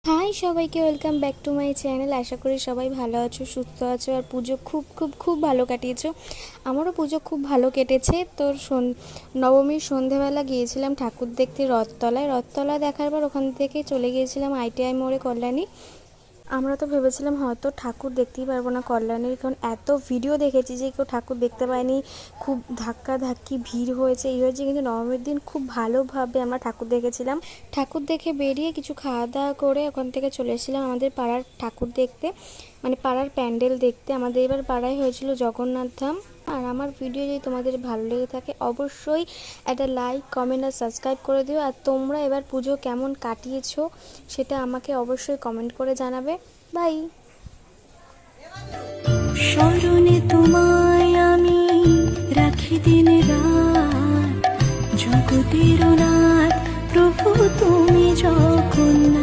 High সবাইকে, welcome back to my channel. আশা করি সবাই ভালো আছো, সুস্থ আছো, আর পুজো খুব খুব খুব ভালো কাটিয়েছো। আমারও পুজো খুব ভালো কেটেছে। তোর নবমীর সন্ধেবেলা গিয়েছিলাম ঠাকুর দেখতে রথতলায় দেখার পর ওখান থেকে চলে গিয়েছিলাম ITI মোড়ে কল্যাণী। আমরা তো ভেবেছিলাম হয়তো ঠাকুর দেখতেই পারবো না কল্যাণীর, কারণ এত ভিডিও দেখেছি যে কেউ ঠাকুর দেখতে পায়নি, খুব ধাক্কি ভিড় হয়েছে এই হয়েছে, কিন্তু নবমীর দিন খুব ভালোভাবে আমরা ঠাকুর দেখেছিলাম। ঠাকুর দেখে বেরিয়ে কিছু খাওয়া দাওয়া করে ওখান থেকে চলে এসেছিলাম আমাদের পাড়ার ঠাকুর দেখতে, মানে পাড়ার প্যান্ডেল দেখতে। আমাদের এবার পাড়ায় হয়েছিল জগন্নাথ ধাম। আর আমার ভিডিও যদি তোমাদের ভালো লেগে থাকে অবশ্যই একটা লাইক, কমেন্ট আর সাবস্ক্রাইব করে দিও। আর তোমরা এবার পুজো কেমন কাটিয়েছো সেটা আমাকে অবশ্যই কমেন্ট করে জানাবে। বাই। স্মরণে তোমায় আমি রাখি দিন রাত, জগতের নাথ প্রভু তুমি জগন্নাথ।